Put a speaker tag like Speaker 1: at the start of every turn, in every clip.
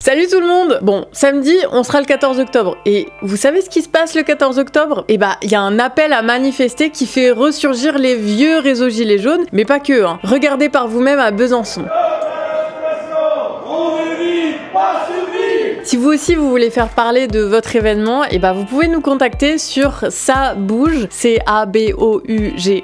Speaker 1: Salut tout le monde! Bon, samedi, on sera le 14 octobre. Et vous savez ce qui se passe le 14 octobre? Eh bah, il y a un appel à manifester qui fait ressurgir les vieux réseaux gilets jaunes, mais pas que, hein. Regardez par vous-même à Besançon. Si vous aussi vous voulez faire parler de votre événement, et bah vous pouvez nous contacter sur sabouge, CABOUGE,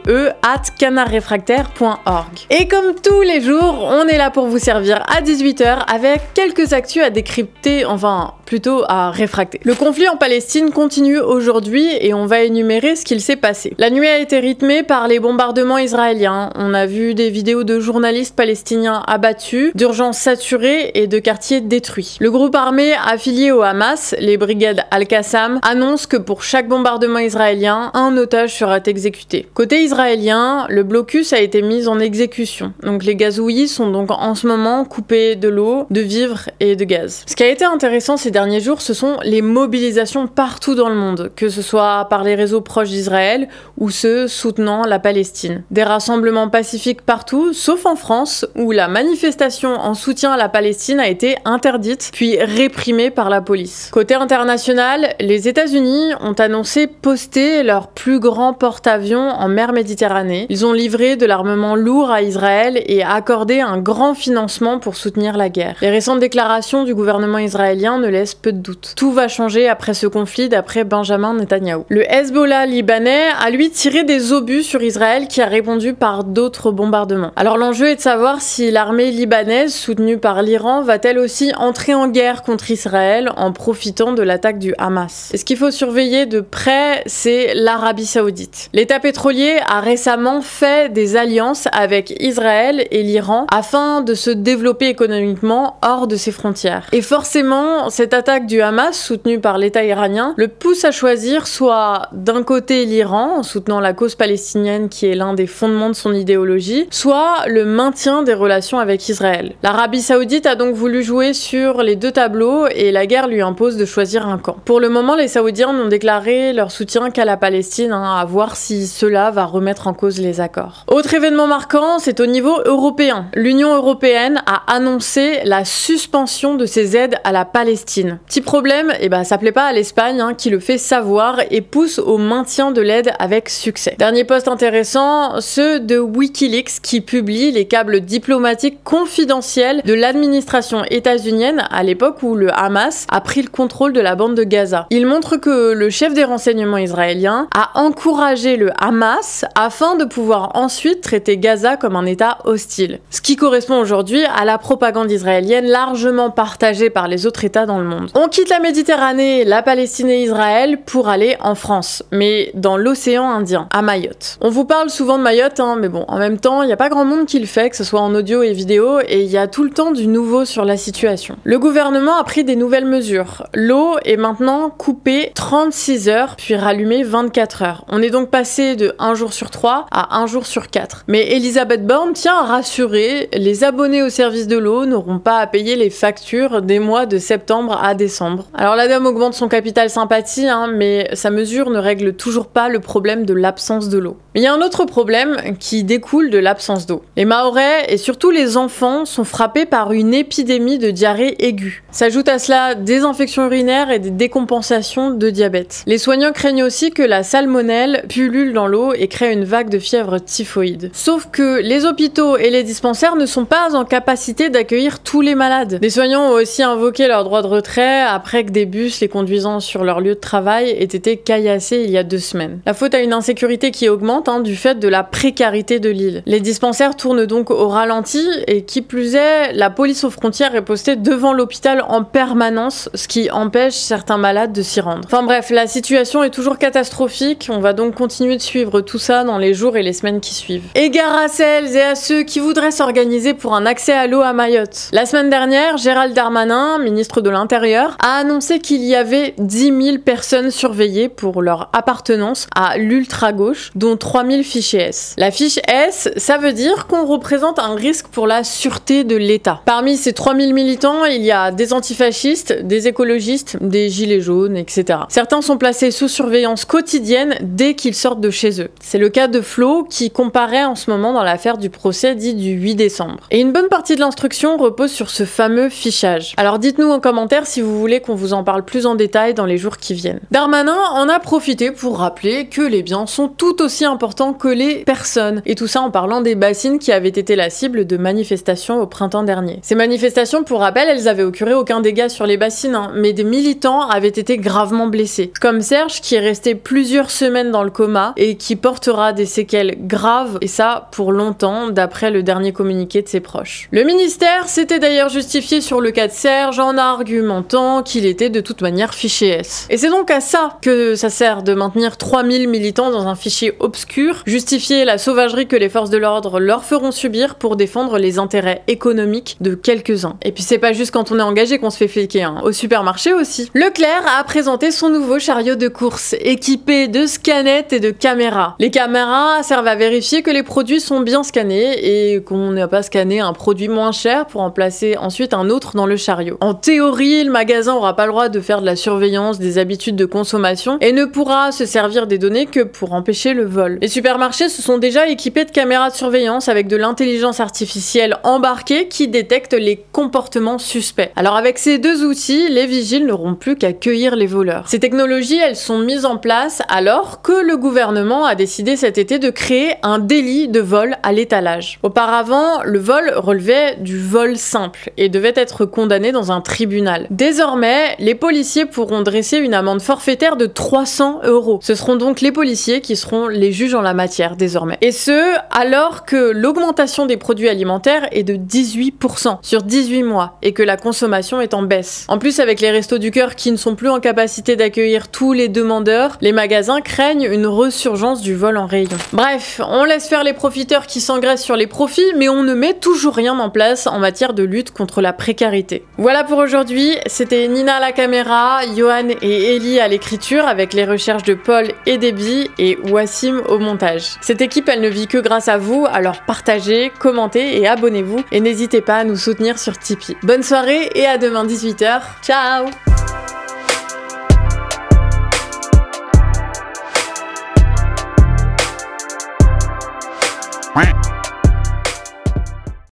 Speaker 1: @canardrefractaire.org. Et comme tous les jours, on est là pour vous servir à 18 h avec quelques actus à décrypter, enfin plutôt à réfracter. Le conflit en Palestine continue aujourd'hui et on va énumérer ce qu'il s'est passé. La nuit a été rythmée par les bombardements israéliens. On a vu des vidéos de journalistes palestiniens abattus, d'urgences saturées et de quartiers détruits. Le groupe armé affilié au Hamas, les brigades Al-Qassam, annonce que pour chaque bombardement israélien, un otage sera exécuté. Côté israélien, le blocus a été mis en exécution. Donc les gazouillis sont donc en ce moment coupés de l'eau, de vivres et de gaz. Ce qui a été intéressant ces derniers jours, ce sont les mobilisations partout dans le monde, que ce soit par les réseaux proches d'Israël ou ceux soutenant la Palestine. Des rassemblements pacifiques partout, sauf en France, où la manifestation en soutien à la Palestine a été interdite, puis réprimée par la police. Côté international, les États-Unis ont annoncé poster leur plus grand porte-avions en mer Méditerranée. Ils ont livré de l'armement lourd à Israël et accordé un grand financement pour soutenir la guerre. Les récentes déclarations du gouvernement israélien ne laissent peu de doute. Tout va changer après ce conflit d'après Benjamin Netanyahou. Le Hezbollah libanais a lui tiré des obus sur Israël qui a répondu par d'autres bombardements. Alors l'enjeu est de savoir si l'armée libanaise soutenue par l'Iran va-t-elle aussi entrer en guerre contre Israël en profitant de l'attaque du Hamas. Et ce qu'il faut surveiller de près, c'est l'Arabie Saoudite. L'État pétrolier a récemment fait des alliances avec Israël et l'Iran afin de se développer économiquement hors de ses frontières. Et forcément, cette attaque du Hamas, soutenue par l'État iranien, le pousse à choisir soit d'un côté l'Iran, en soutenant la cause palestinienne qui est l'un des fondements de son idéologie, soit le maintien des relations avec Israël. L'Arabie Saoudite a donc voulu jouer sur les deux tableaux et la guerre lui impose de choisir un camp. Pour le moment, les Saoudiens n'ont déclaré leur soutien qu'à la Palestine, à voir si cela va remettre en cause les accords. Autre événement marquant, c'est au niveau européen. L'Union européenne a annoncé la suspension de ses aides à la Palestine. Petit problème, ça plaît pas à l'Espagne qui le fait savoir et pousse au maintien de l'aide avec succès. Dernier post intéressant, ceux de Wikileaks qui publie les câbles diplomatiques confidentiels de l'administration états-unienne à l'époque où le Hamas a pris le contrôle de la bande de Gaza. Il montre que le chef des renseignements israéliens a encouragé le Hamas afin de pouvoir ensuite traiter Gaza comme un État hostile. Ce qui correspond aujourd'hui à la propagande israélienne largement partagée par les autres États dans le monde. On quitte la Méditerranée, la Palestine et Israël pour aller en France, mais dans l'océan Indien, à Mayotte. On vous parle souvent de Mayotte, mais bon, en même temps, il n'y a pas grand monde qui le fait, que ce soit en audio et vidéo, et il y a tout le temps du nouveau sur la situation. Le gouvernement a pris des nouvelles mesures. L'eau est maintenant coupée 36 heures, puis rallumée 24 heures. On est donc passé de 1 jour sur 3 à 1 jour sur 4. Mais Elisabeth Borne tient à rassurer, les abonnés au service de l'eau n'auront pas à payer les factures des mois de septembre à décembre. Alors la dame augmente son capital sympathie, mais sa mesure ne règle toujours pas le problème de l'absence de l'eau. Mais il y a un autre problème qui découle de l'absence d'eau. Les Mahorais et surtout les enfants sont frappés par une épidémie de diarrhée aiguë. S'ajoute à cela des infections urinaires et des décompensations de diabète. Les soignants craignent aussi que la salmonelle pullule dans l'eau et crée une vague de fièvre typhoïde. Sauf que les hôpitaux et les dispensaires ne sont pas en capacité d'accueillir tous les malades. Les soignants ont aussi invoqué leur droit de retrait après que des bus les conduisant sur leur lieu de travail aient été caillassés il y a 2 semaines. La faute à une insécurité qui augmente du fait de la précarité de l'île. Les dispensaires tournent donc au ralenti et qui plus est, la police aux frontières est postée devant l'hôpital en permanence, ce qui empêche certains malades de s'y rendre. Enfin bref, la situation est toujours catastrophique, on va donc continuer de suivre tout ça dans les jours et les semaines qui suivent. Égard à celles et à ceux qui voudraient s'organiser pour un accès à l'eau à Mayotte. La semaine dernière, Gérald Darmanin, ministre de l'Intérieur, a annoncé qu'il y avait 10 000 personnes surveillées pour leur appartenance à l'ultra-gauche, dont 3 3000 fichiers S. La fiche S, ça veut dire qu'on représente un risque pour la sûreté de l'État. Parmi ces 3000 militants, il y a des antifascistes, des écologistes, des gilets jaunes, etc. Certains sont placés sous surveillance quotidienne dès qu'ils sortent de chez eux. C'est le cas de Flo qui comparaît en ce moment dans l'affaire du procès dit du 8 décembre. Et une bonne partie de l'instruction repose sur ce fameux fichage. Alors dites-nous en commentaire si vous voulez qu'on vous en parle plus en détail dans les jours qui viennent. Darmanin en a profité pour rappeler que les biens sont tout aussi importants que les personnes. Et tout ça en parlant des bassines qui avaient été la cible de manifestations au printemps dernier. Ces manifestations, pour rappel, elles avaient occurré aucun dégât sur les bassines, mais des militants avaient été gravement blessés. Comme Serge qui est resté plusieurs semaines dans le coma et qui portera des séquelles graves, et ça pour longtemps, d'après le dernier communiqué de ses proches. Le ministère s'était d'ailleurs justifié sur le cas de Serge en argumentant qu'il était de toute manière fiché S. Et c'est donc à ça que ça sert de maintenir 3000 militants dans un fichier obscur, justifier la sauvagerie que les forces de l'ordre leur feront subir pour défendre les intérêts économiques de quelques-uns. Et puis c'est pas juste quand on est engagé qu'on se fait fliquer, hein. Au supermarché aussi. Leclerc a présenté son nouveau chariot de course, équipé de scanettes et de caméras. Les caméras servent à vérifier que les produits sont bien scannés et qu'on n'a pas scanné un produit moins cher pour en placer ensuite un autre dans le chariot. En théorie, le magasin aura pas le droit de faire de la surveillance des habitudes de consommation et ne pourra se servir des données que pour empêcher le vol. Les supermarchés se sont déjà équipés de caméras de surveillance avec de l'intelligence artificielle embarquée qui détecte les comportements suspects. Alors avec ces deux outils, les vigiles n'auront plus qu'à cueillir les voleurs. Ces technologies, elles sont mises en place alors que le gouvernement a décidé cet été de créer un délit de vol à l'étalage. Auparavant, le vol relevait du vol simple et devait être condamné dans un tribunal. Désormais, les policiers pourront dresser une amende forfaitaire de 300 €. Ce seront donc les policiers qui seront les juges en la matière désormais. Et ce, alors que l'augmentation des produits alimentaires est de 18% sur 18 mois et que la consommation est en baisse. En plus, avec les restos du cœur qui ne sont plus en capacité d'accueillir tous les demandeurs, les magasins craignent une resurgence du vol en rayon. Bref, on laisse faire les profiteurs qui s'engraissent sur les profits, mais on ne met toujours rien en place en matière de lutte contre la précarité. Voilà pour aujourd'hui, c'était Nina à la caméra, Johan et Ellie à l'écriture avec les recherches de Paul et Déby et Wassim au montage. Cette équipe, elle ne vit que grâce à vous, alors partagez, commentez et abonnez-vous et n'hésitez pas à nous soutenir sur Tipeee. Bonne soirée et à demain 18h. Ciao!